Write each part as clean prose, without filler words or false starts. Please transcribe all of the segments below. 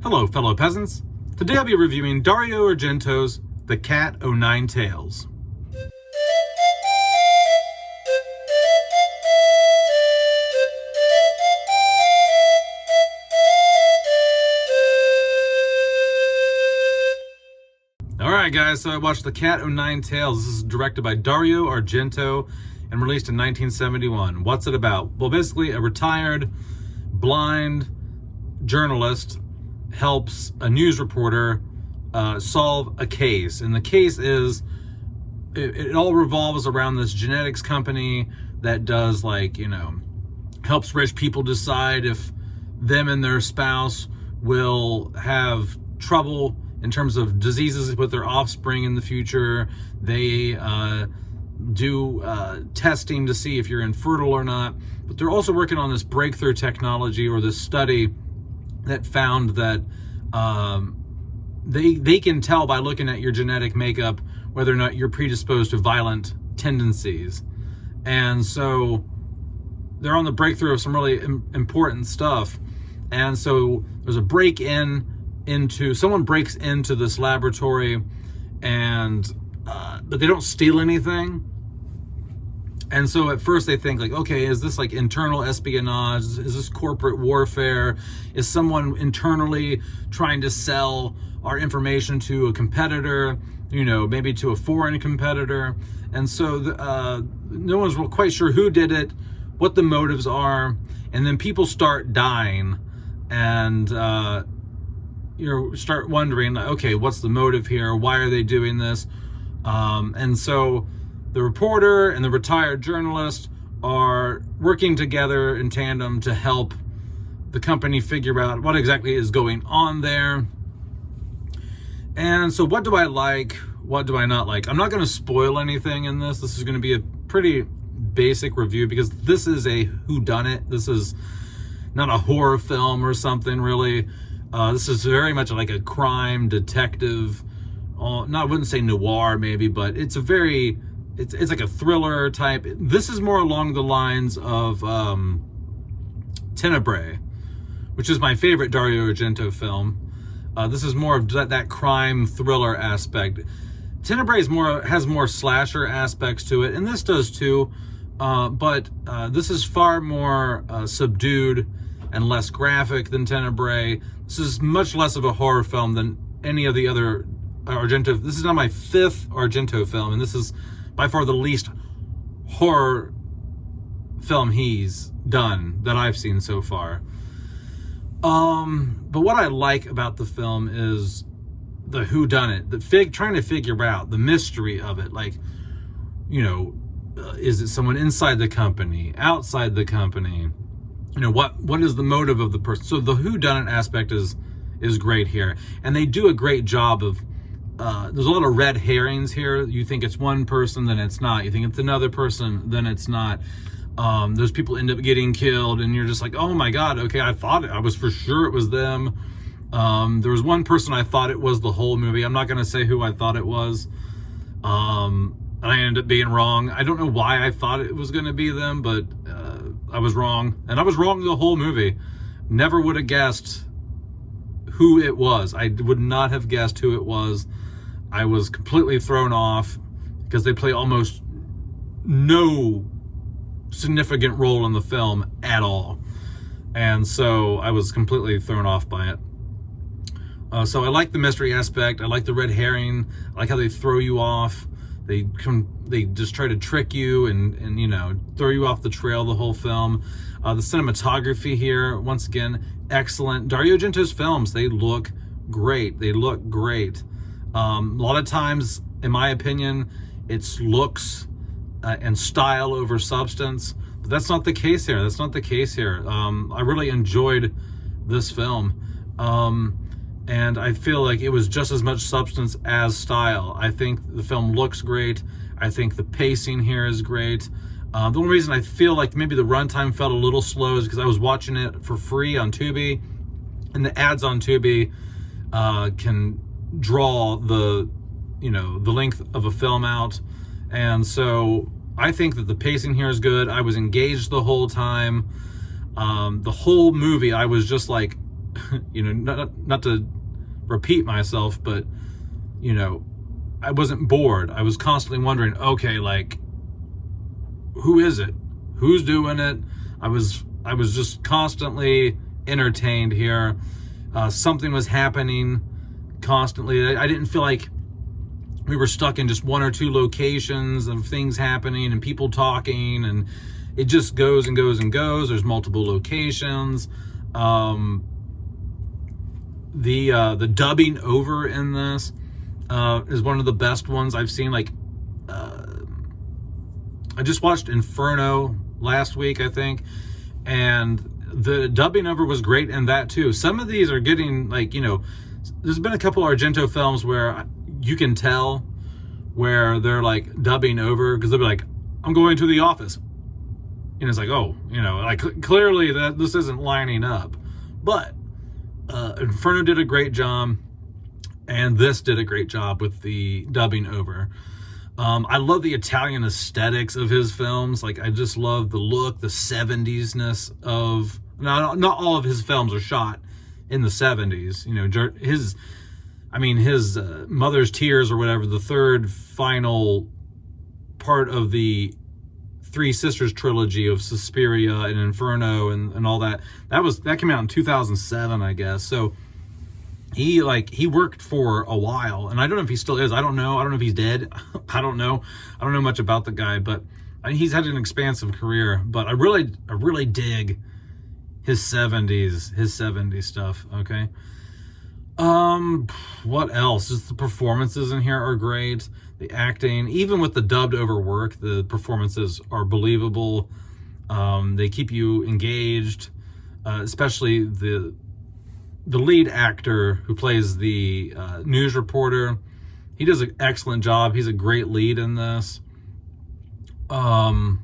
Hello, fellow peasants. Today I'll be reviewing Dario Argento's The Cat O' Nine Tails. Alright guys, so I watched The Cat O' Nine Tails. This is directed by Dario Argento and released in 1971. What's it about? Well, basically a retired, blind journalist helps a news reporter solve a case. And the case is, it all revolves around this genetics company that does, helps rich people decide if them and their spouse will have trouble in terms of diseases with their offspring in the future. They do testing to see if you're infertile or not. But they're also working on this breakthrough technology, or this study that found that they can tell by looking at your genetic makeup whether or not you're predisposed to violent tendencies. And so they're on the breakthrough of some really important stuff. And so there's a someone breaks into this laboratory, and but they don't steal anything. And so at first they think okay, is this internal espionage? Is this corporate warfare? Is someone internally trying to sell our information to a competitor, maybe to a foreign competitor? And so no one's quite sure who did it, what the motives are. And then people start dying, and start wondering, okay, what's the motive here? Why are they doing this? And so the reporter and the retired journalist are working together in tandem to help the company figure out what exactly is going on there. And so what do I like? What do I not like? I'm not going to spoil anything in this. This is going to be a pretty basic review because this is a whodunit. This is not a horror film or something, really. This is very much like a crime detective. I wouldn't say noir maybe, but it's it's like a thriller type. This is more along the lines of Tenebrae, which is my favorite Dario Argento film. This is more of that crime thriller aspect. Tenebrae has more slasher aspects to it, and this does too. But this is far more subdued and less graphic than Tenebrae. This is much less of a horror film than any of the other Argento. This is now my fifth Argento film, and this is by far the least horror film he's done that I've seen so far. But what I like about the film is the whodunit, trying to figure out the mystery of it. Is it someone inside the company, outside the company? What is the motive of the person? So the whodunit aspect is great here, and they do a great job of. There's a lot of red herrings here. You think it's one person, then it's not. You think it's another person, then it's not. Those people end up getting killed, and you're just like, oh my god, okay, I was for sure it was them. There was one person I thought it was the whole movie. I'm not going to say who I thought it was. And I ended up being wrong. I don't know why I thought it was going to be them, but I was wrong. And I was wrong the whole movie. Never would have guessed who it was. I would not have guessed who it was. I was completely thrown off because they play almost no significant role in the film at all. And so I was completely thrown off by it. So I like the mystery aspect. I like the red herring. I like how they throw you off. They just try to trick you and throw you off the trail the whole film. The cinematography here, once again, excellent. Dario Argento's films, they look great. A lot of times, in my opinion, it's looks and style over substance, but that's not the case here. I really enjoyed this film. And I feel like it was just as much substance as style. I think the film looks great. I think the pacing here is great. The only reason I feel like maybe the runtime felt a little slow is because I was watching it for free on Tubi, and the ads on Tubi can draw the length of a film out. And so I think that the pacing here is good. I was engaged the whole time. The whole movie, I was just not to repeat myself, but I wasn't bored. I was constantly wondering, okay, like, who is it? Who's doing it? I was just constantly entertained here. Something was happening constantly. I didn't feel like we were stuck in just one or two locations of things happening and people talking, and it just goes and goes and goes. There's multiple locations. The dubbing over in this is one of the best ones I've seen. Like, I just watched Inferno last week, I think, and the dubbing over was great in that too. Some of these are getting, like, there's been a couple Argento films where you can tell where they're like dubbing over, because they'll be like, I'm going to the office. And it's like, oh, like, clearly that this isn't lining up. But Inferno did a great job, and this did a great job with the dubbing over. I love the Italian aesthetics of his films. Like, I just love the look, the 70s-ness of... Not all of his films are shot in the 70s. His Mother's Tears or whatever, the third final part of the Three Sisters trilogy of Suspiria and Inferno and all that. That came out in 2007, I guess. So he worked for a while, and I don't know if he still is. I don't know if he's dead. I don't know much about the guy, but he's had an expansive career. But I really dig his 70s stuff. Okay. What else? Just the performances in here are great. The acting, even with the dubbed over work, the performances are believable. They keep you engaged, especially the lead actor who plays the news reporter. He does an excellent job. He's a great lead in this. Yeah,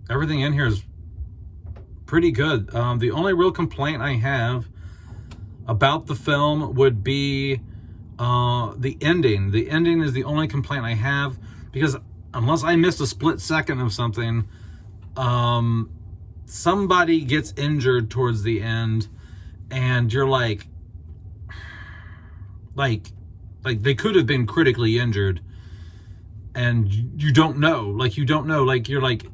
everything in here is pretty good. The only real complaint I have about the film would be the ending. The ending is the only complaint I have, because unless I missed a split second of something, somebody gets injured towards the end, and you're like they could have been critically injured, and you don't know. Like, you're like,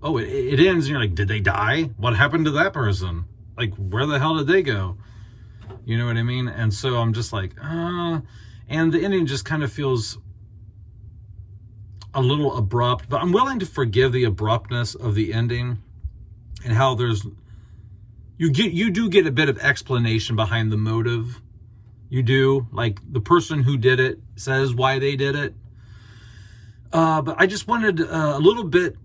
oh, it ends, and you're like, did they die? What happened to that person? Like, where the hell did they go? You know what I mean? And so I'm just like, and the ending just kind of feels a little abrupt, but I'm willing to forgive the abruptness of the ending, and how you do get a bit of explanation behind the motive. You do, like, the person who did it says why they did it. But I just wanted a little bit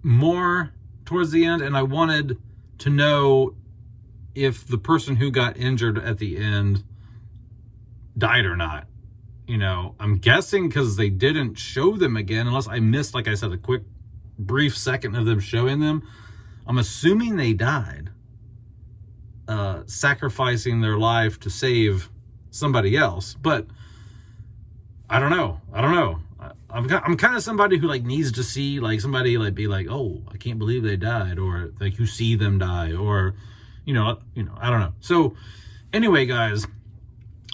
more towards the end, and I wanted to know if the person who got injured at the end died or not. I'm guessing because they didn't show them again, unless I missed, like I said, a quick brief second of them showing them. I'm assuming they died, sacrificing their life to save somebody else. But I don't know. I'm kind of somebody who, like, needs to see, like, somebody, like, be like, oh, I can't believe they died, or like, you see them die, or I don't know. So anyway, guys,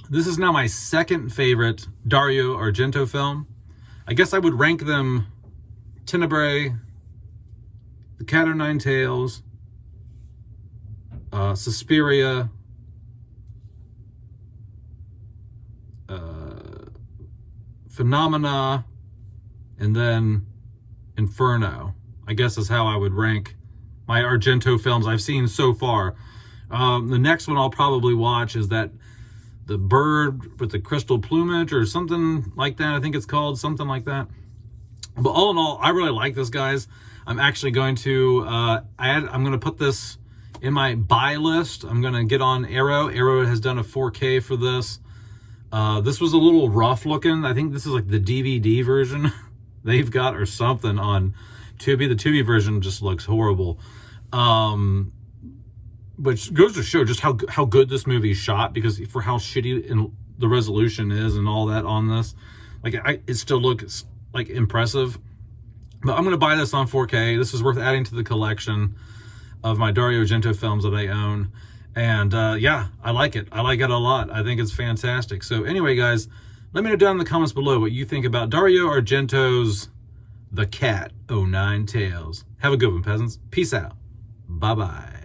this is now my second favorite Dario Argento film. I guess I would rank them Tenebrae, The Cat o' Nine Tails, Suspiria, Phenomena, and then Inferno. I guess is how I would rank my Argento films I've seen so far. The next one I'll probably watch is the bird with the crystal plumage, or something like that. I think it's called something like that. But all in all, I really like this, guys. I'm actually going to I'm going to put this in my buy list. I'm going to get on Arrow. Arrow has done a 4K for this. This was a little rough looking. I think this is like the DVD version they've got, or something, on Tubi. The Tubi version just looks horrible. Which goes to show just how good this movie is shot, because for how shitty the resolution is and all that on this, like, it still looks like impressive. But I'm going to buy this on 4K. This is worth adding to the collection. of my Dario Argento films that I own. And yeah, I like it. I like it a lot. I think it's fantastic. So anyway, guys, let me know down in the comments below what you think about Dario Argento's The Cat O' Nine Tails. Have a good one, peasants. Peace out. Bye-bye.